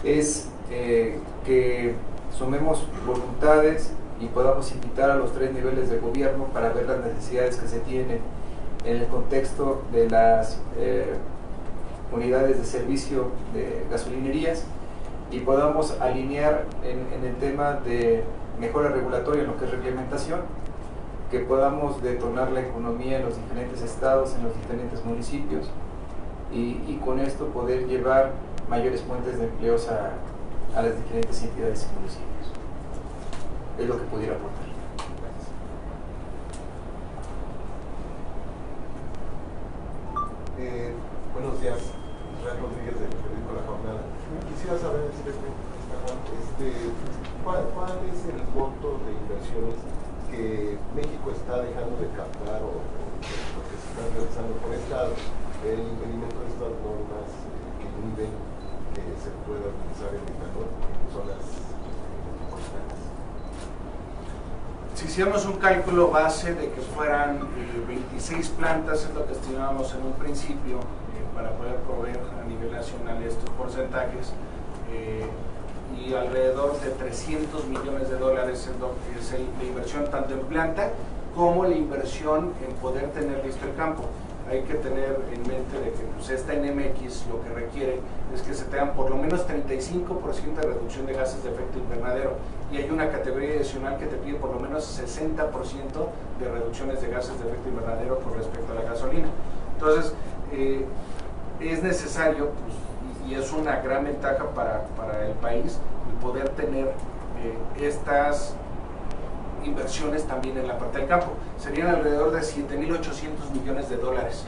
es que sumemos voluntades y podamos invitar a los 3 niveles de gobierno para ver las necesidades que se tienen en el contexto de las unidades de servicio de gasolinerías y podamos alinear en el tema de mejora regulatoria en lo que es reglamentación, que podamos detonar la economía en los diferentes estados, en los diferentes municipios y con esto poder llevar mayores fuentes de empleos a las diferentes entidades y municipios. Es lo que pudiera aportar. Buenos días, Israel Rodríguez del periódico La Jornada. Quisiera saber, ¿cuál es el monto de inversiones que México está dejando de captar o que se están realizando por el impedimento de estas normas que inhiben que se pueda utilizar el etanol en zonas costeras? Si hiciéramos un cálculo base de que fueran 26 plantas, es lo que estimábamos en un principio, para poder proveer a nivel nacional estos porcentajes, y y alrededor de 300 millones de dólares es la inversión tanto en planta como la inversión en poder tener listo el campo. Hay que tener en mente de que pues, esta NMX lo que requiere es que se tengan por lo menos 35% de reducción de gases de efecto invernadero, y hay una categoría adicional que te pide por lo menos 60% de reducciones de gases de efecto invernadero con respecto a la gasolina. Entonces, es necesario, pues, y es una gran ventaja para el país, el poder tener estas inversiones también en la parte del campo. Serían alrededor de 7.800 millones de dólares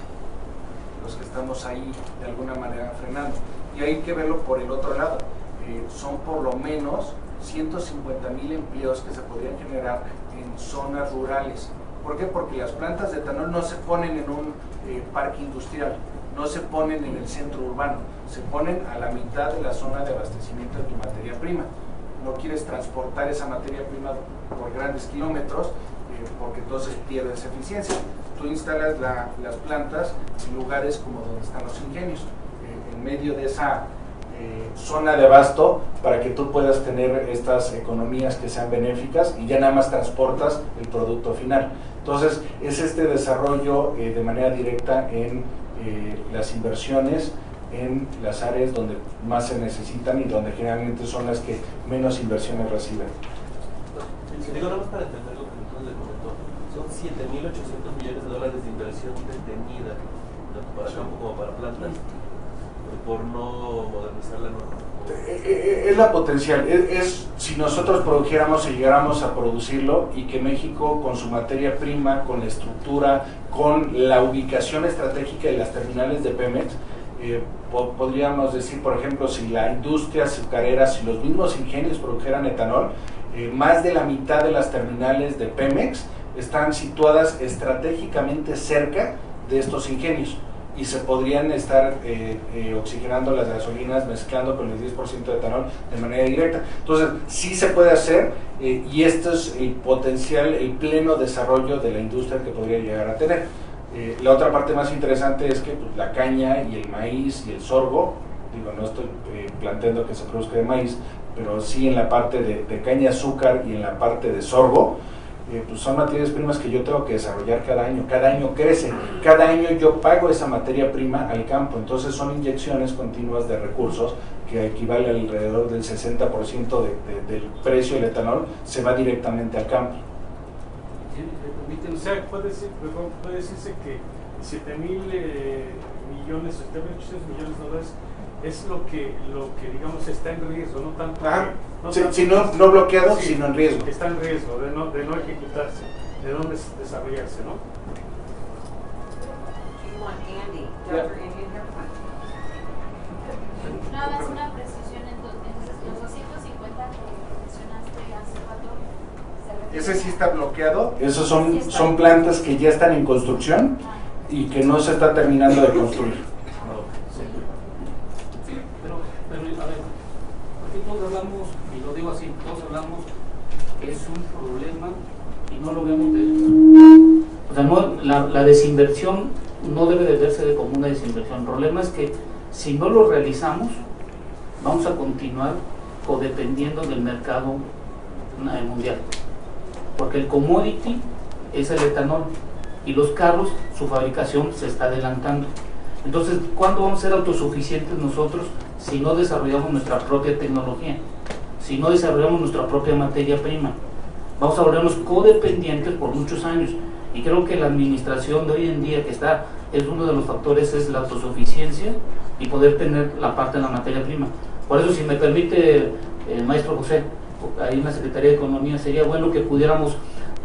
los que estamos ahí de alguna manera frenando, y hay que verlo por el otro lado. Son por lo menos 150.000 empleos que se podrían generar en zonas rurales. ¿Por qué? Porque las plantas de etanol no se ponen en un parque industrial, no se ponen en el centro urbano, se ponen a la mitad de la zona de abastecimiento de tu materia prima. No quieres transportar esa materia prima por grandes kilómetros porque entonces pierdes eficiencia. Tú instalas las plantas en lugares como donde están los ingenios, en medio de esa zona de abasto, para que tú puedas tener estas economías que sean benéficas, y ya nada más transportas el producto final. Entonces es este desarrollo de manera directa en las inversiones en las áreas donde más se necesitan y donde generalmente son las que menos inversiones reciben. Digo, nada más para entender lo que entonces le comentó, son 7.800 millones de dólares de inversión detenida, tanto para campo como para plantas, por no modernizar la norma. Es la potencial, si nosotros produjéramos y llegáramos a producirlo, y que México con su materia prima, con la estructura, con la ubicación estratégica de las terminales de Pemex, podríamos decir, por ejemplo, si la industria azucarera, si los mismos ingenios produjeran etanol, más de la mitad de las terminales de Pemex están situadas estratégicamente cerca de estos ingenios, y se podrían estar oxigenando las gasolinas, mezclando con el 10% de etanol de manera directa. Entonces sí se puede hacer, y esto es el potencial, el pleno desarrollo de la industria que podría llegar a tener. La otra parte más interesante es que pues, la caña y el maíz y el sorgo, digo, no estoy planteando que se produzca de maíz, pero sí en la parte de caña azúcar y en la parte de sorgo, pues son materias primas que yo tengo que desarrollar cada año crecen, cada año yo pago esa materia prima al campo, entonces son inyecciones continuas de recursos que equivale alrededor del 60% del precio del etanol, se va directamente al campo. O sea, puede decirse que 7.000 millones, 7.800 millones de dólares es lo que digamos está en riesgo, no tanto. No bloqueado, sí, sino en riesgo. Está en riesgo de no ejecutarse, de no desarrollarse, ¿no? Nada más una precisión, entonces los 250 que mencionaste hace rato. Ese sí está bloqueado, esos son plantas que ya están en construcción y que no se está terminando de construir. Pero a ver, aquí todos hablamos, y lo digo así, todos hablamos que es un problema y no lo vemos de... O sea, no, la desinversión no debe de verse como una desinversión. El problema es que si no lo realizamos, vamos a continuar codependiendo del mercado mundial. Porque el commodity es el etanol y los carros, su fabricación se está adelantando. Entonces, ¿cuándo vamos a ser autosuficientes nosotros si no desarrollamos nuestra propia tecnología? Si no desarrollamos nuestra propia materia prima, vamos a volvernos codependientes por muchos años. Y creo que la administración de hoy en día que está, es uno de los factores, es la autosuficiencia y poder tener la parte de la materia prima. Por eso, si me permite, maestro José, ahí en la Secretaría de Economía, sería bueno que pudiéramos,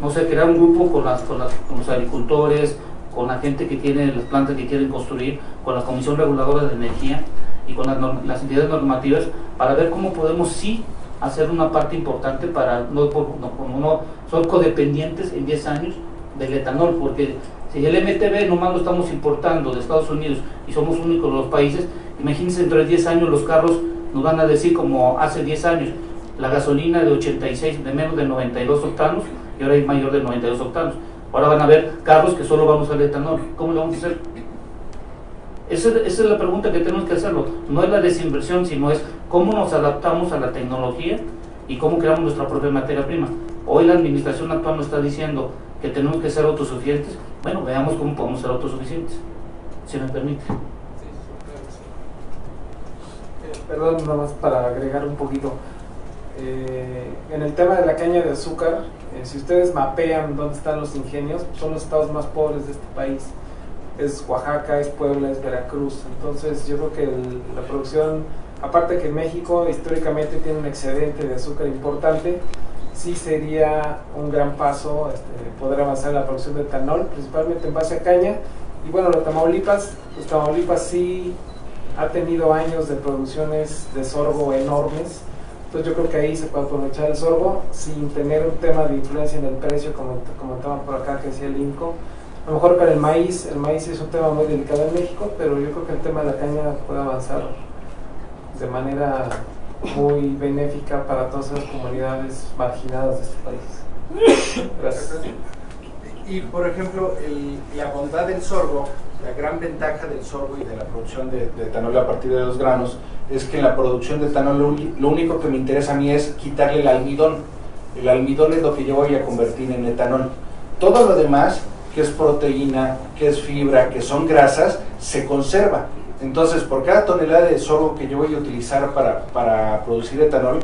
no sé, crear un grupo con los agricultores, con la gente que tiene las plantas que quieren construir, con la Comisión Reguladora de Energía y con las entidades normativas, para ver cómo podemos sí hacer una parte importante para como no son codependientes en 10 años del etanol, porque si el MTB nomás lo estamos importando de Estados Unidos y somos únicos los países, imagínense dentro de 10 años los carros nos van a decir como hace 10 años, la gasolina de 86, de menos de 92 octanos, y ahora hay mayor de 92 octanos. Ahora van a haber carros que solo van a usar etanol. ¿Cómo lo vamos a hacer? Esa es la pregunta que tenemos que hacerlo. No es la desinversión, sino es cómo nos adaptamos a la tecnología y cómo creamos nuestra propia materia prima. Hoy la administración actual nos está diciendo que tenemos que ser autosuficientes. Bueno, veamos cómo podemos ser autosuficientes, si me permite. Perdón, nada más para agregar un poquito. En el tema de la caña de azúcar, si ustedes mapean dónde están los ingenios, son los estados más pobres de este país. Es Oaxaca, es Puebla, es Veracruz. Entonces yo creo que la producción, aparte que México históricamente tiene un excedente de azúcar importante, sí sería un gran paso poder avanzar en la producción de etanol, principalmente en base a caña. Y bueno, Tamaulipas sí ha tenido años de producciones de sorgo enormes. Entonces yo creo que ahí se puede aprovechar el sorgo sin tener un tema de influencia en el precio, como comentaban por acá que decía el INCO. A lo mejor para el maíz es un tema muy delicado en México, pero yo creo que el tema de la caña puede avanzar de manera muy benéfica para todas las comunidades marginadas de este país. Gracias. Y por ejemplo, la bondad del sorgo, la gran ventaja del sorgo y de la producción de etanol a partir de los granos, es que en la producción de etanol lo único que me interesa a mí es quitarle el almidón. El almidón es lo que yo voy a convertir en etanol. Todo lo demás, que es proteína, que es fibra, que son grasas, se conserva. Entonces, por cada tonelada de sorgo que yo voy a utilizar para producir etanol,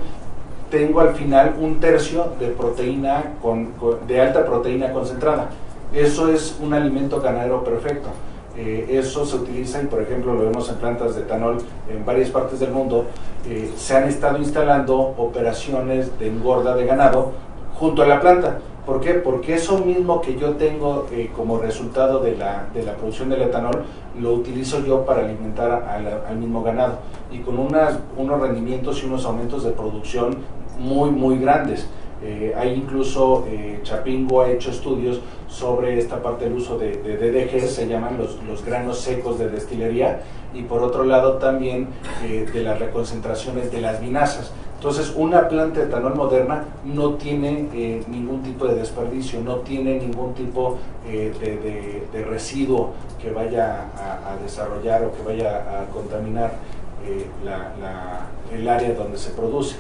tengo al final 1/3 de proteína de alta proteína concentrada. Eso es un alimento ganadero perfecto. Eso se utiliza y, por ejemplo, lo vemos en plantas de etanol en varias partes del mundo. Se han estado instalando operaciones de engorda de ganado junto a la planta. ¿Por qué? Porque eso mismo que yo tengo como resultado de la producción del etanol, lo utilizo yo para alimentar al mismo ganado, y con unos rendimientos y unos aumentos de producción muy grandes. Hay incluso, Chapingo ha hecho estudios sobre esta parte del uso de DDG, se llaman los granos secos de destilería, y por otro lado también de las reconcentraciones de las vinazas. Entonces, una planta de etanol moderna no tiene ningún tipo de desperdicio, no tiene ningún tipo de residuo que vaya a desarrollar o que vaya a contaminar el área donde se produce.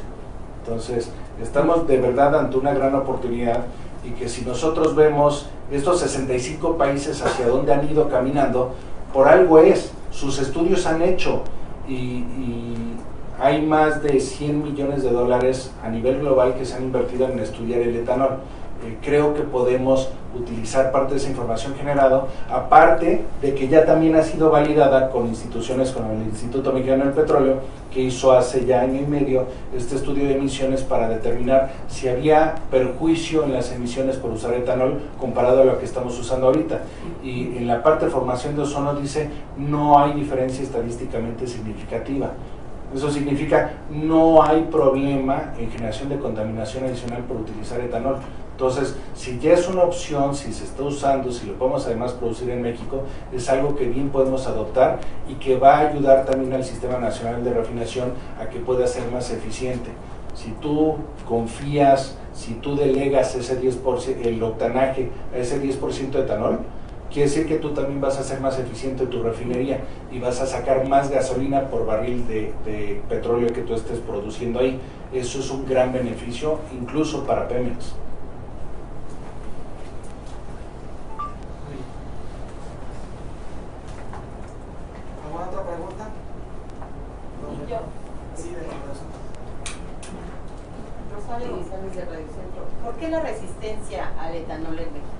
Entonces, estamos de verdad ante una gran oportunidad, y que si nosotros vemos estos 65 países hacia dónde han ido caminando, por algo es, sus estudios han hecho, y hay más de 100 millones de dólares a nivel global que se han invertido en estudiar el etanol. Creo que podemos utilizar parte de esa información generada, aparte de que ya también ha sido validada con instituciones como el Instituto Mexicano del Petróleo, que hizo hace ya año y medio este estudio de emisiones para determinar si había perjuicio en las emisiones por usar etanol comparado a lo que estamos usando ahorita. Y en la parte de formación de ozono dice no hay diferencia estadísticamente significativa. Eso significa no hay problema en generación de contaminación adicional por utilizar etanol. Entonces, si ya es una opción, si se está usando, si lo podemos además producir en México, es algo que bien podemos adoptar y que va a ayudar también al Sistema Nacional de Refinación a que pueda ser más eficiente. Si tú confías, si tú delegas ese 10%, el octanaje a ese 10% de etanol, quiere decir que tú también vas a ser más eficiente tu refinería y vas a sacar más gasolina por barril de petróleo que tú estés produciendo ahí. Eso es un gran beneficio, incluso para Pemex. ¿Alguna otra pregunta? Yo. Sí, de corazón. Rosario González de Radio Centro. ¿Por qué la resistencia al etanol en México?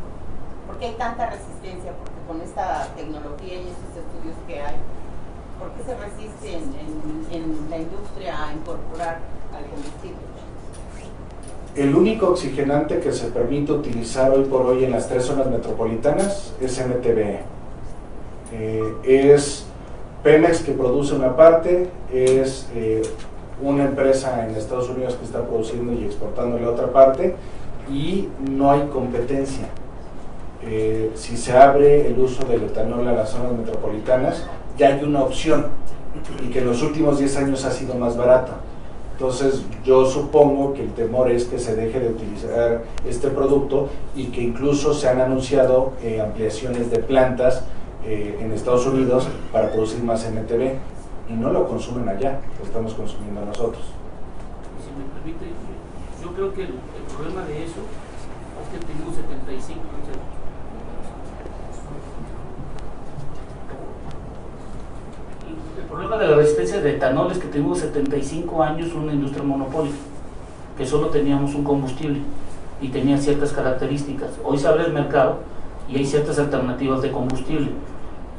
¿Por qué hay tanta resistencia? Porque con esta tecnología y estos estudios que hay, ¿por qué se resiste en la industria a incorporar al combustible? El único oxigenante que se permite utilizar hoy por hoy en las 3 zonas metropolitanas es MTBE. Es Pemex que produce una parte, es una empresa en Estados Unidos que está produciendo y exportando la otra parte, y no hay competencia. Si se abre el uso del etanol a las zonas metropolitanas, ya hay una opción, y que en los últimos 10 años ha sido más barata. Entonces yo supongo que el temor es que se deje de utilizar este producto, y que incluso se han anunciado ampliaciones de plantas en Estados Unidos para producir más MTB, y no lo consumen allá, lo estamos consumiendo nosotros. Si me permite, yo creo que el problema de eso es que tenemos 75 años. El problema de la resistencia de etanol es que tenemos 75 años una industria monopólica, que solo teníamos un combustible y tenía ciertas características. Hoy se abre el mercado y hay ciertas alternativas de combustible.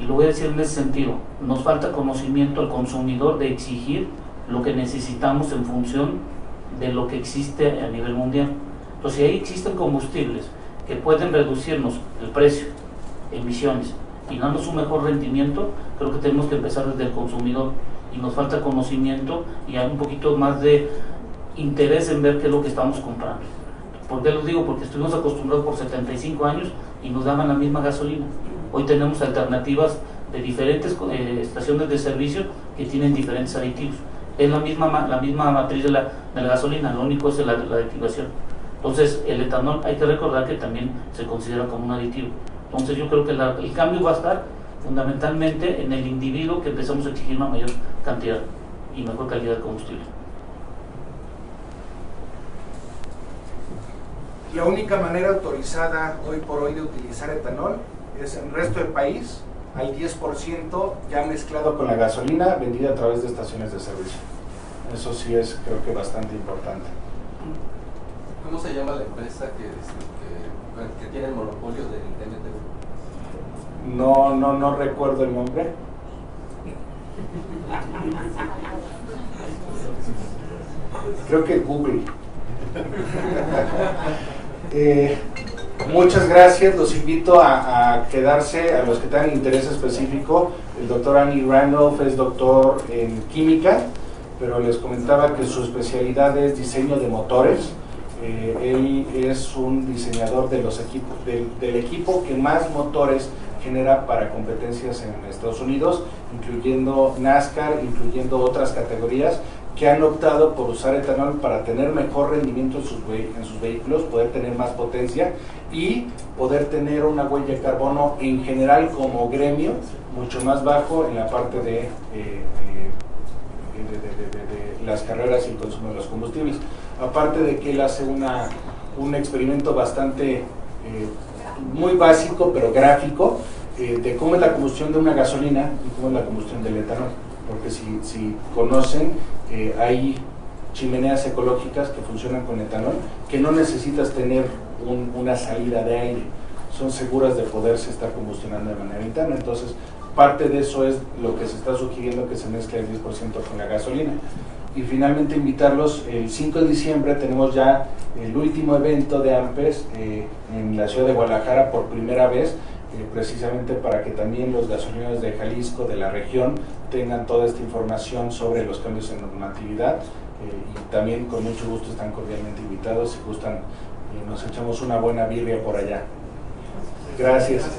Y lo voy a decir en ese sentido, nos falta conocimiento al consumidor de exigir lo que necesitamos en función de lo que existe a nivel mundial. Entonces, si ahí existen combustibles que pueden reducirnos el precio, emisiones, y darnos un mejor rendimiento, creo que tenemos que empezar desde el consumidor, y nos falta conocimiento y hay un poquito más de interés en ver qué es lo que estamos comprando. ¿Por qué lo digo? Porque estuvimos acostumbrados por 75 años y nos daban la misma gasolina. Hoy tenemos alternativas de diferentes estaciones de servicio que tienen diferentes aditivos. Es la misma matriz de la gasolina, lo único es la aditivación. Entonces, el etanol hay que recordar que también se considera como un aditivo. Entonces, yo creo que el cambio va a estar fundamentalmente en el individuo, que empezamos a exigir una mayor cantidad y mejor calidad de combustible. La única manera autorizada hoy por hoy de utilizar etanol es en el resto del país, al 10% ya mezclado con la gasolina vendida a través de estaciones de servicio. Eso sí es, creo que, bastante importante. ¿Cómo se llama la empresa que tiene el monopolio del MTV? No recuerdo el nombre. Creo que Google. Muchas gracias, los invito a quedarse, a los que tengan interés específico. El doctor Annie Randolph es doctor en química, pero les comentaba que su especialidad es diseño de motores. Él es un diseñador de los equipos, del equipo que más motores genera para competencias en Estados Unidos, incluyendo NASCAR, incluyendo otras categorías que han optado por usar etanol para tener mejor rendimiento en sus vehículos, poder tener más potencia y poder tener una huella de carbono en general como gremio mucho más bajo en la parte de las carreras y el consumo de los combustibles. Aparte de que él hace un experimento bastante muy básico pero gráfico de cómo es la combustión de una gasolina y cómo es la combustión del etanol, porque si conocen, hay chimeneas ecológicas que funcionan con etanol, que no necesitas tener una salida de aire, son seguras de poderse estar combustionando de manera interna. Entonces, parte de eso es lo que se está sugiriendo, que se mezcle el 10% con la gasolina. Y finalmente invitarlos, el 5 de diciembre tenemos ya el último evento de AMPES en la ciudad de Guadalajara por primera vez, precisamente para que también los gasolineros de Jalisco, de la región, tengan toda esta información sobre los cambios en normatividad, y también con mucho gusto están cordialmente invitados. Si gustan, nos echamos una buena birria por allá. Gracias.